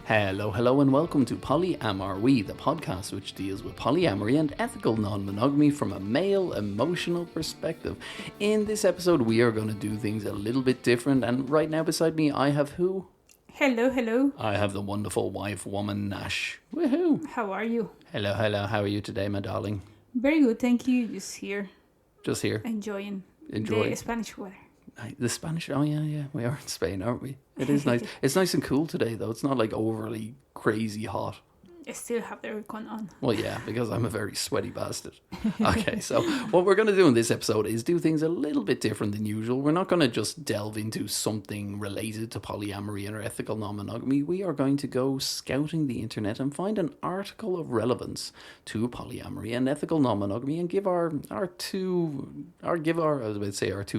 Hello, and welcome to PolyAmAreWe, the podcast which deals with polyamory and ethical non-monogamy from a male emotional perspective. In this episode, we are going to do things a little bit different, and right now beside me, I have who? Hello. I have the wonderful wife woman, Nash. Woohoo! How are you? Hello, how are you today, my darling? Very good, thank you. Just here. Just here? Enjoying the Spanish weather. The Spanish, oh yeah, we are in Spain, aren't we? It is nice. It's nice and cool today, though. It's not like overly crazy hot. I still have the aircon on. Well, yeah, because I'm a very sweaty bastard. Okay, so what we're going to do in this episode is do things a little bit different than usual. We're not going to just delve into something related to polyamory and ethical non-monogamy. We are going to go scouting the internet and find an article of relevance to polyamory and ethical non-monogamy and give our two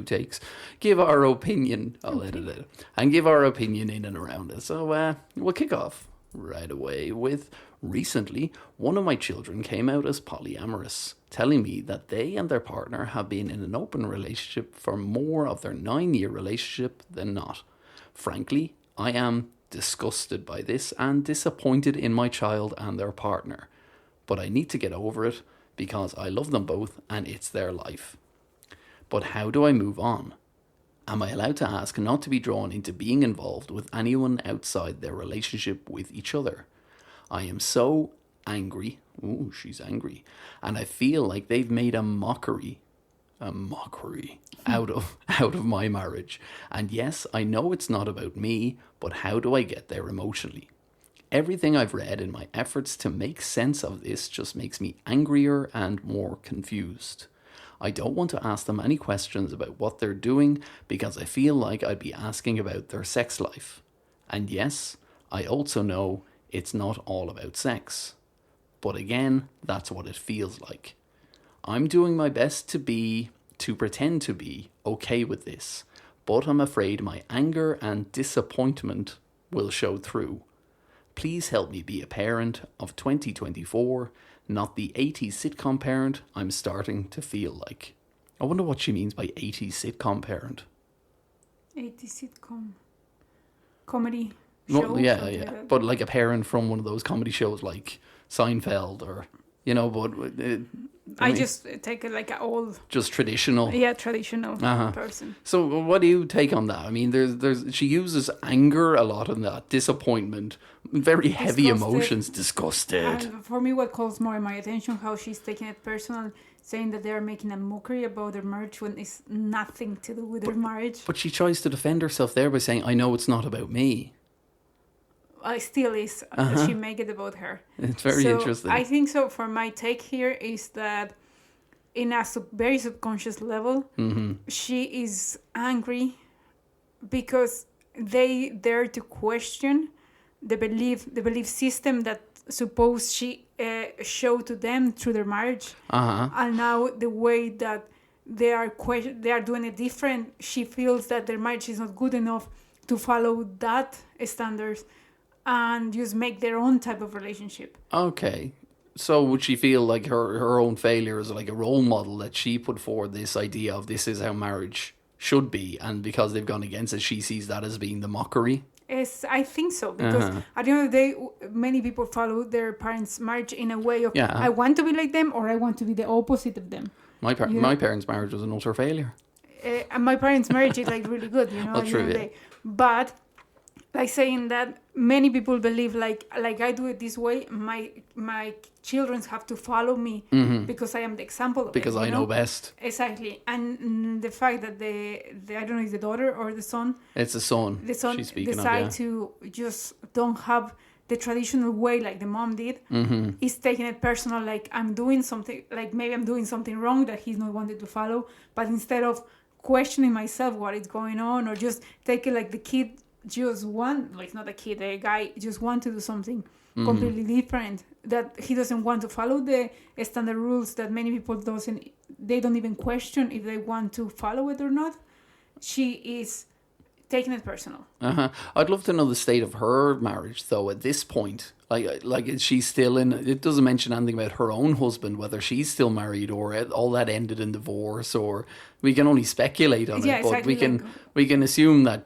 takes, give our opinion, I'll edit it, and give our opinion in and around it. So we'll kick off right away with recently one of my children came out as polyamorous, telling me that they and their partner have been in an open relationship for more of their 9-year relationship than not. Frankly, I am disgusted by this and disappointed in my child and their partner, but I need to get over it because I love them both and it's their life. But how do I move on? Am I allowed to ask not to be drawn into being involved with anyone outside their relationship with each other? I am so angry. Ooh, she's angry. And I feel like they've made a mockery out of my marriage. And yes, I know it's not about me, but how do I get there emotionally? Everything I've read in my efforts to make sense of this just makes me angrier and more confused. I don't want to ask them any questions about what they're doing because I feel like I'd be asking about their sex life. And yes, I also know it's not all about sex. But again, that's what it feels like. I'm doing my best to pretend to be okay with this, but I'm afraid my anger and disappointment will show through. Please help me be a parent of 2024, not the 80s sitcom parent I'm starting to feel like. I wonder what she means by 80s sitcom parent. 80s sitcom comedy show? Well, yeah. Like but like a parent from one of those comedy shows like Seinfeld or, I just take it like an old... Just traditional. Yeah, traditional person. So what do you take on that? I mean, she uses anger a lot in that, disappointment, very heavy emotions, disgusted. And for me, what calls more my attention, how she's taking it personal, saying that they're making a mockery about their marriage when it's nothing to do with their marriage. But she tries to defend herself there by saying, I know it's not about me. I still is. She make it about her. It's very interesting. I think so. For my take here is that in a very subconscious level, she is angry because they dare to question the belief system that suppose she showed to them through their marriage, and now the way that they are doing it different. She feels that their marriage is not good enough to follow that standards. And just make their own type of relationship. Okay. So would she feel like her own failure is like a role model that she put forward this idea of this is how marriage should be, and because they've gone against it, she sees that as being the mockery? Yes, I think so. Because at the end of the day, many people follow their parents' marriage in a way of, I want to be like them or I want to be the opposite of them. My parents' marriage was an utter failure. And my parents' marriage is like really good, Well, true, yeah. But... like saying that many people believe like I do it this way, my children have to follow me because I am the example of because I know best. Exactly. And the fact that the I don't know if the daughter or the son. It's the son. The son decide to just don't have the traditional way like the mom did. He's taking it personal, like I'm doing something, like maybe I'm doing something wrong that he's not wanted to follow. But instead of questioning myself what is going on, or just take it like the kid just not a kid, a guy just want to do something completely different, that he doesn't want to follow the standard rules that many people they don't even question if they want to follow it or not. She is taking it personal. I'd love to know the state of her marriage, though, at this point. Like is she still in? It doesn't mention anything about her own husband, whether she's still married or all that ended in divorce, or we can only speculate on it. But exactly, we can assume that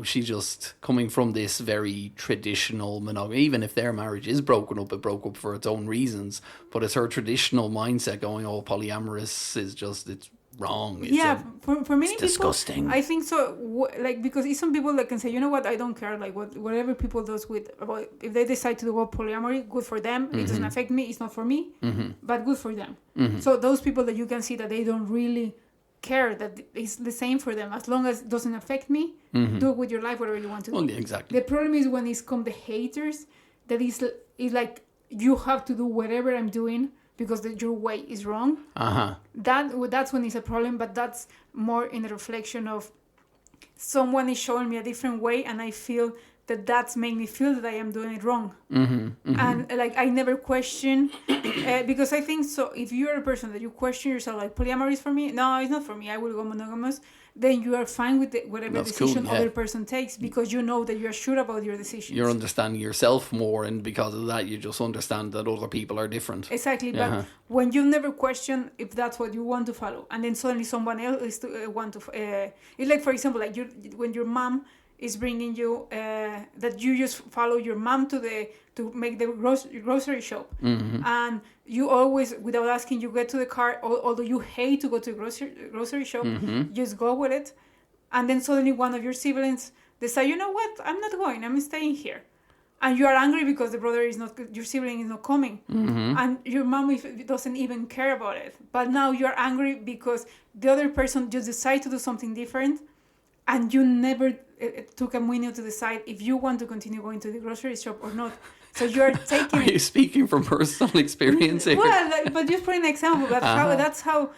she's just coming from this very traditional monogamy. Even if their marriage is broken up, it broke up for its own reasons. But it's her traditional mindset going, "Oh, polyamorous is just it's wrong." For many people, disgusting. I think so. Because it's some people that can say, you know what, I don't care. Like whatever people does about if they decide to do polyamory, good for them. It doesn't affect me. It's not for me, but good for them. So those people that you can see that they don't really care, that it's the same for them as long as it doesn't affect me. Do it with your life, whatever you want to do. Well, exactly. The problem is when it's come the haters. That is like you have to do whatever I'm doing, because your way is wrong. That's when it's a problem, but that's more in the reflection of someone is showing me a different way, and I feel that's made me feel that I am doing it wrong. And like I never question, because I think so. If you're a person that you question yourself, like polyamory is for me, no, it's not for me, I will go monogamous. Then you are fine with whatever That's decision cool, other person takes, because you know that you are sure about your decisions. You're understanding yourself more, and because of that, you just understand that other people are different. Exactly, but when you never question if that's what you want to follow, and then suddenly someone else is to want to, it's like, for example, like when your mom is bringing you that you just follow your mom to make the grocery shop, and you always, without asking, you get to the car, although you hate to go to the grocery shop, just go with it, and then suddenly one of your siblings decide, you know what, I'm not going, I'm staying here, and you are angry because your sibling is not coming, and your mom doesn't even care about it, but now you are angry because the other person just decided to do something different, and you never took a minute to decide if you want to continue going to the grocery shop or not. So you're taking. Are you speaking from personal experience here? Well, but just for an example, that's how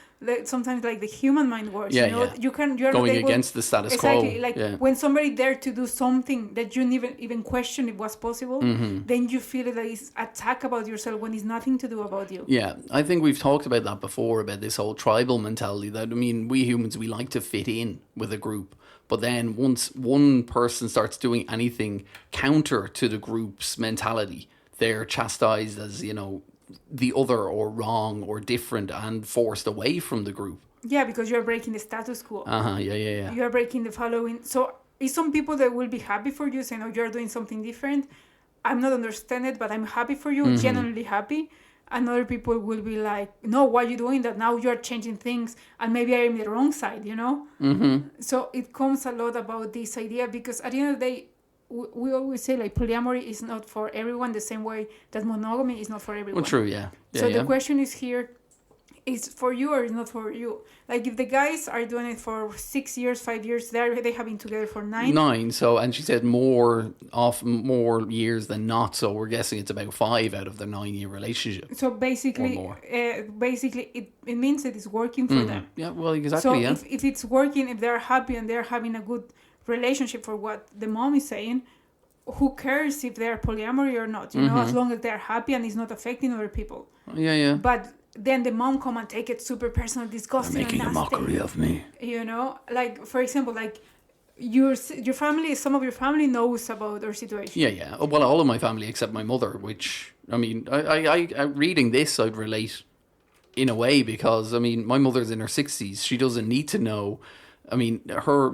sometimes like the human mind works. Yeah. You're going against the status quo. Exactly. Like when somebody dared to do something that you even question if was possible, then you feel that it's attack about yourself when it's nothing to do about you. Yeah, I think we've talked about that before, about this whole tribal mentality. That, I mean, we humans, we like to fit in with a group. But then once one person starts doing anything counter to the group's mentality, they're chastised as, the other or wrong or different and forced away from the group. Yeah, because you're breaking the status quo. Yeah. You're breaking the following. So it's some people that will be happy for you, saying, oh, you're doing something different. I'm not understanding it, but I'm happy for you, genuinely happy. And other people will be like, no, why are you doing that? Now you're changing things, and maybe I'm the wrong side, So it comes a lot about this idea, because at the end of the day, we always say like polyamory is not for everyone, the same way that monogamy is not for everyone. Well, true, yeah. So the question is here, is for you or is not for you? Like if the guys are doing it for 6 years, 5 years, they have been together for 9. 9. So, and she said more years than not. So we're guessing it's about 5 out of their 9-year relationship. So basically, it means that it's working for them. Yeah, well, exactly. So yeah. if it's working, if they're happy and they're having a good relationship, for what the mom is saying, who cares if they're polyamory or not? As long as they're happy and it's not affecting other people. Yeah. But then the mom come and take it super personal, disgusting, making and a mockery of me. Like for example, like your family, some of your family knows about our situation. Yeah. Well, all of my family except my mother. Which I mean, I reading this, I'd relate in a way, because I mean, my mother's in her 60s. She doesn't need to know. I mean,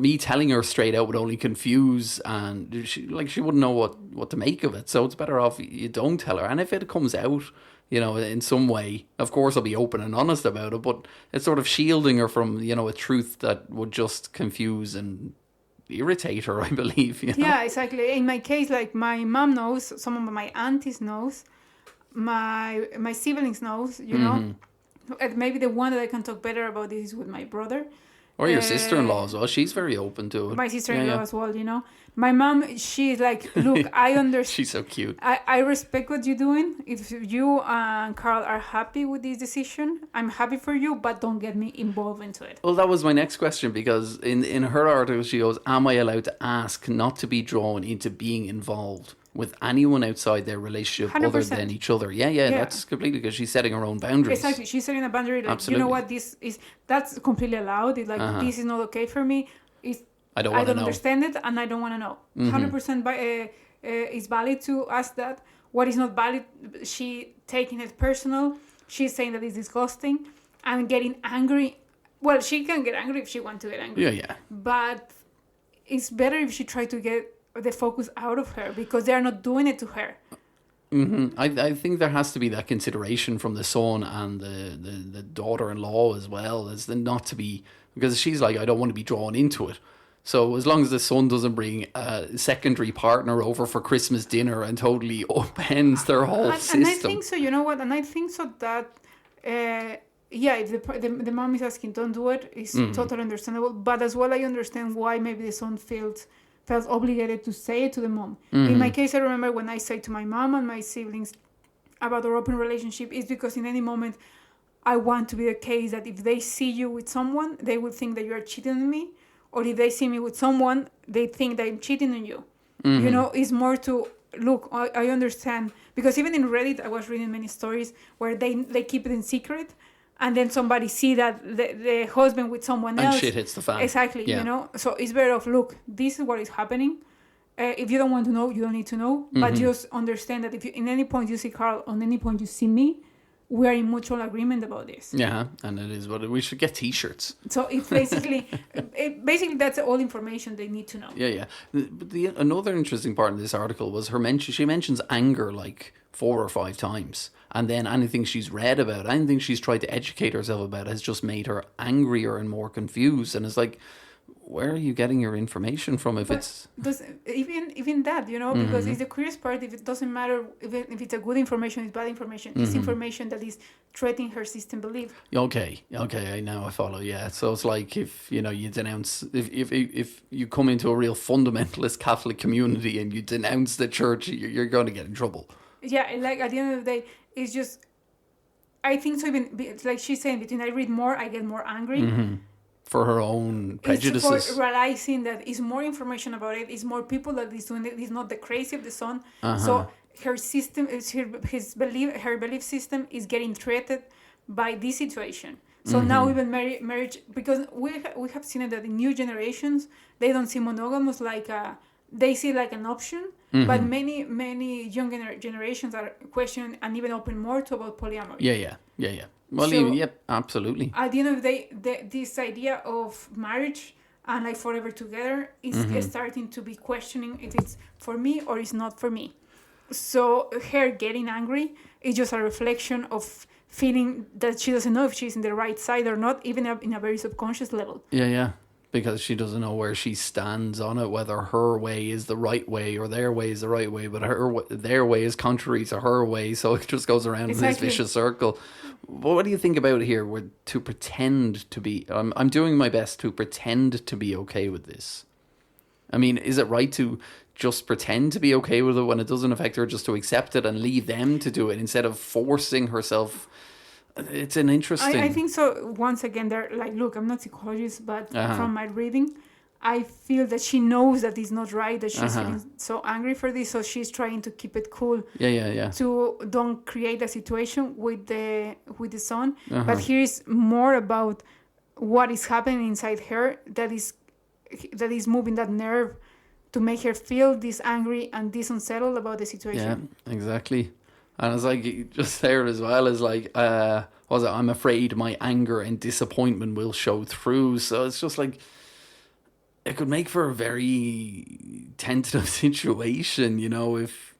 me telling her straight out would only confuse, and she wouldn't know what to make of it. So it's better off you don't tell her. And if it comes out, in some way, of course I'll be open and honest about it, but it's sort of shielding her from, a truth that would just confuse and irritate her, I believe. Yeah, exactly. In my case, like my mom knows, some of my aunties knows, my siblings knows, And maybe the one that I can talk better about this is with my brother. Or your sister-in-law as well. She's very open to it. My sister-in-law as well, My mom, she's like, look, I understand. She's so cute. I respect what you're doing. If you and Karl are happy with this decision, I'm happy for you, but don't get me involved into it. Well, that was my next question, because in her article, she goes, am I allowed to ask not to be drawn into being involved with anyone outside their relationship 100%. Other than each other? Yeah, that's completely, because she's setting her own boundaries. Exactly, she's setting a boundary. Like, absolutely. You know what, that's completely allowed. It's like, this is not okay for me. I don't want to know. understand it, and I don't want to know. 100% is valid to ask that. What is not valid, she taking it personal. She's saying that it's disgusting and getting angry. Well, she can get angry if she wants to get angry. Yeah. But it's better if she try to get the focus out of her, because they are not doing it to her. I think there has to be that consideration from the son and the daughter-in-law as well, as the not to be, because she's like, I don't want to be drawn into it. So as long as the son doesn't bring a secondary partner over for Christmas dinner and totally upends their whole system. And I think so, you know what? And I think so that, if the mom is asking, don't do it, it's totally understandable. But as well, I understand why maybe the son felt obligated to say it to the mom. In my case, I remember when I say to my mom and my siblings about our open relationship, is because in any moment, I want to be the case that if they see you with someone, they will think that you are cheating on me. Or if they see me with someone, they think that I'm cheating on you. You know, it's more to, look, I understand. Because even in Reddit, I was reading many stories where they keep it in secret. And then somebody see that the husband with someone else. And shit hits the fan. Exactly, you know. So it's better off, look, this is what is happening. If you don't want to know, you don't need to know. But just understand that if you, in any point you see Karl, on any point you see me, we are in mutual agreement about this. Yeah, and it is what we should get T-shirts. So it's basically, that's all information they need to know. Yeah. But another interesting part of this article was she mentions anger like 4 or 5 times, and then anything she's read about, anything she's tried to educate herself about, has just made her angrier and more confused. And it's like, where are you getting your information from? Even that, you know, because it's the curious part. If it doesn't matter if it's a good information, it's bad information. It's information that is threatening her system belief. Okay, now I follow. Yeah, so it's like if you denounce, if you come into a real fundamentalist Catholic community and you denounce the church, you're going to get in trouble. Yeah, like at the end of the day, it's just, I think so. Even it's like she's saying, between I read more, I get more angry. For her own prejudices. It's for realizing that it's more information about it. It's more people that is doing it. It's not the crazy of the son. So her system, her belief system is getting threatened by this situation. So now even marriage, because we have seen it that in new generations, they don't see monogamous they see like an option. But many younger generations are questioning and even open more to about polyamory. Yeah. Well, absolutely. At the end of the day, this idea of marriage and like forever together is starting to be questioning if it's for me or it's not for me. So her getting angry is just a reflection of feeling that she doesn't know if she's in the right side or not, even in a very subconscious level. Yeah. Because she doesn't know where she stands on it, whether her way is the right way or their way is the right way, but their way is contrary to her way, so it just goes around in this vicious circle. What do you think about here? To pretend to be, I'm doing my best to pretend to be okay with this. I mean, is it right to just pretend to be okay with it when it doesn't affect her, just to accept it and leave them to do it instead of forcing herself? It's an interesting... I think so. Once again, they're like, look, I'm not a psychologist, but from my reading, I feel that she knows that it's not right, that she's feeling so angry for this, so she's trying to keep it cool. Yeah. To don't create a situation with the son. But here is more about what is happening inside her that is moving that nerve to make her feel this angry and this unsettled about the situation. Yeah, exactly. And it's like, just there as well as like, I'm afraid my anger and disappointment will show through. So it's just like, it could make for a very tentative situation, you know, if,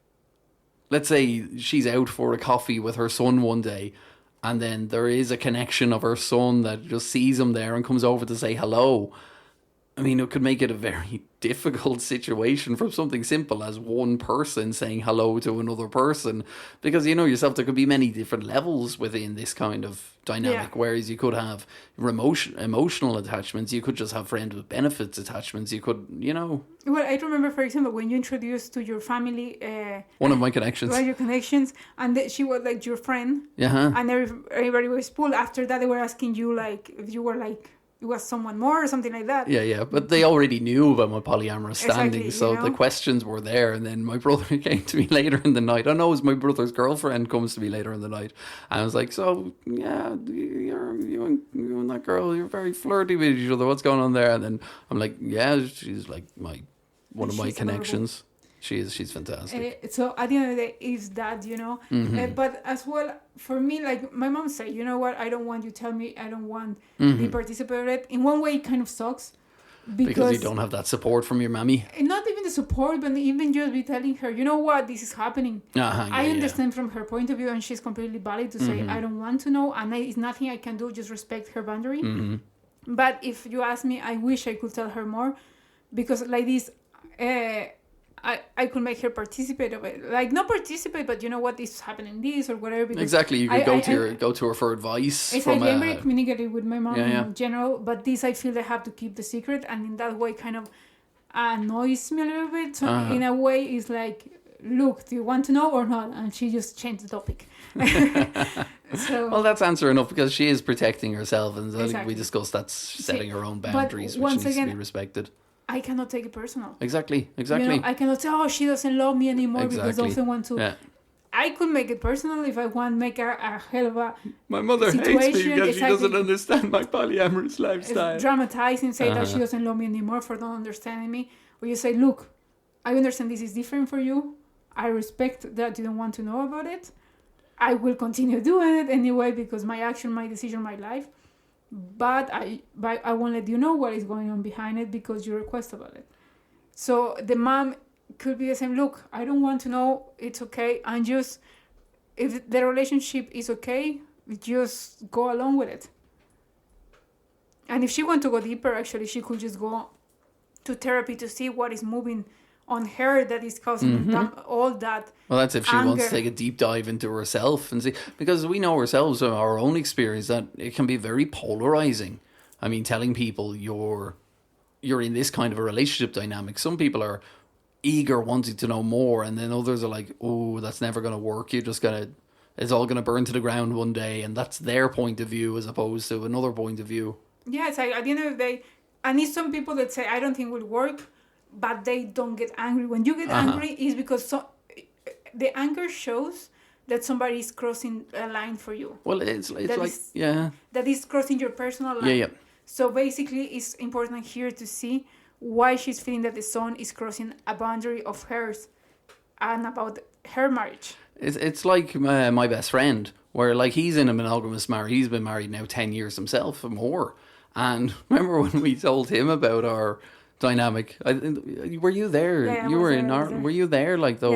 let's say she's out for a coffee with her son one day, and then there is a connection of her son that just sees him there and comes over to say hello. I mean, it could make it a very difficult situation for something simple as one person saying hello to another person. Because, you know yourself, there could be many different levels within this kind of dynamic. Whereas you could have emotional attachments. You could just have friends with benefits attachments. You could, you know... Well, I remember, for example, when you introduced to your family... one of my connections. One of your connections. And she was like your friend. Yeah. And everybody was pulled. After that, they were asking you, like, if you were like... it was someone more or something like that. Yeah. But they already knew about my polyamorous standing, Exactly, so the questions were there. And then my brother came to me later in the night. I know it was my brother's girlfriend comes to me later in the night. And I was like, so, yeah, you and that girl, you're very flirty with each other. What's going on there? And then I'm like, yeah, she's like one of my connections. She's fantastic. So at the end of the day, is that, but as well, for me, like my mom said, you know what, I don't want you tell me I don't want to participate in it. In one way, it kind of sucks. Because you don't have that support from your mammy. Not even the support, but even just be telling her, you know what, this is happening. I understand from her point of view, and she's completely valid to say, I don't want to know, and it's nothing I can do, just respect her boundary. But if you ask me, I wish I could tell her more, because like this, I could make her participate of it. Like, not participate, but you know what, this is happening, this or whatever. Because exactly, you could go to her for advice. I'm very communicative with my mom in general, but this I feel I have to keep the secret, and in that way kind of annoys me a little bit. So in a way, it's like, look, do you want to know or not? And she just changed the topic. Well, that's answer enough, because she is protecting herself, and I think we discussed that's setting her own boundaries, which needs to be respected. I cannot take it personal. Exactly. I cannot say, oh, she doesn't love me anymore because I also want to. Yeah. I could make it personal if I want to make a hell of a My mother situation. hates me because she doesn't understand my polyamorous lifestyle. Dramatizing, say that she doesn't love me anymore for not understanding me. Or you say, look, I understand this is different for you. I respect that you don't want to know about it. I will continue doing it anyway because my action, my decision, my life. But I won't let you know what is going on behind it because you request about it. So the mom could be the same. Look, I don't want to know. It's okay. And just, if the relationship is okay, just go along with it. And if she wants to go deeper, actually, she could just go to therapy to see what is moving on her that is causing all that. Well, that's if she wants to take a deep dive into herself and see, because we know ourselves from our own experience that it can be very polarizing. I mean, telling people you're in this kind of a relationship dynamic. Some people are eager, wanting to know more, and then others are like, oh, that's never going to work. It's all going to burn to the ground one day, and that's their point of view as opposed to another point of view. Yeah, it's like at the end of the day, I need some people that say, I don't think it will work, but they don't get angry. When you get angry, is because the anger shows that somebody is crossing a line for you. Well, it's that is crossing your personal line. Yeah. So basically, it's important here to see why she's feeling that the son is crossing a boundary of hers and about her marriage. It's like my best friend, where like he's in a monogamous marriage. He's been married now 10 years himself or more. And remember when we told him about our dynamic? Were you there? Yeah, you were in Ireland. Were you there? Like though,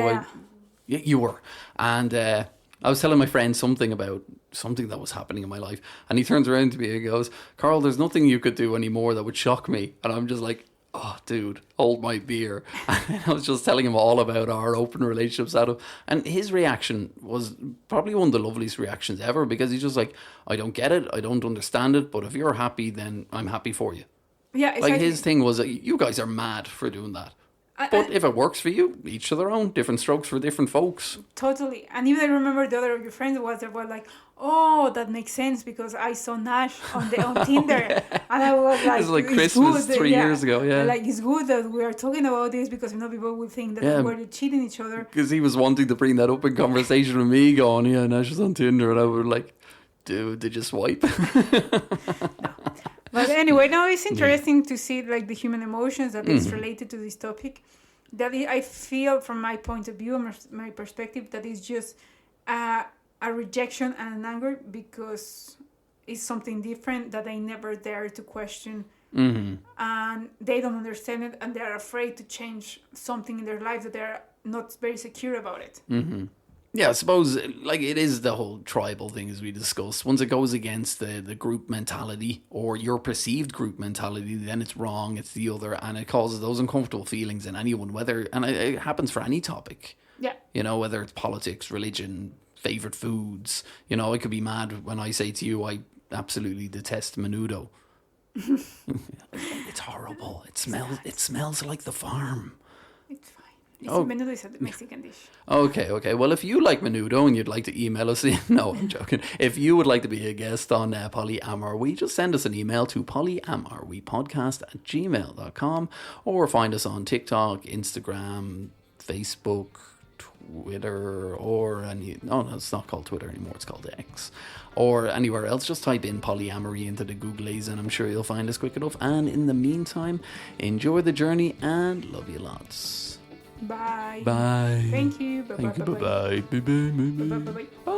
yeah. You were. And I was telling my friend something about something that was happening in my life, and he turns around to me and goes, "Karl, there's nothing you could do anymore that would shock me." And I'm just like, "Oh, dude, hold my beer." And I was just telling him all about our open relationship setup, and his reaction was probably one of the loveliest reactions ever, because he's just like, "I don't get it, I don't understand it, but if you're happy, then I'm happy for you." Yeah, exactly. Like his thing was, you guys are mad for doing that. But if it works for you, each to their own. Different strokes for different folks. Totally. And even I remember the other of your friends was like, oh, that makes sense because I saw Nash on Tinder. Yeah. And I was like, it was like Christmas good, 3 years ago, yeah. Like, it's good that we are talking about this because, people will think that we're cheating each other. Because he was wanting to bring that up in conversation with me, going, yeah, Nash is on Tinder. And I was like, dude, did you swipe? No. But anyway, now it's interesting to see like the human emotions that is related to this topic. That I feel, from my point of view, my perspective, that is just a rejection and an anger because it's something different that they never dare to question, and they don't understand it, and they're afraid to change something in their life that they're not very secure about it. Yeah, I suppose like it is the whole tribal thing as we discussed. Once it goes against the group mentality or your perceived group mentality, then it's wrong, it's the other, and it causes those uncomfortable feelings in anyone, and it happens for any topic. Yeah. Whether it's politics, religion, favourite foods. I could be mad when I say to you, I absolutely detest menudo. It's horrible. It smells like the farm. It's fine. Menudo is a Mexican dish. Okay. Well, if you like menudo and you'd like to email us in, no, I'm joking. If you would like to be a guest on PolyAmAreWe, just send us an email to polyamarewepodcast@gmail.com or find us on TikTok, Instagram, Facebook, Twitter, or no, it's not called Twitter anymore, it's called X, or anywhere else. Just type in polyamory into the Googlies and I'm sure you'll find us quick enough. And in the meantime, enjoy the journey and love you lots. Bye. Bye. Thank you. Bye. Thank you. Bye. Bye. Bye. Bye. Bye. Bye. Bye.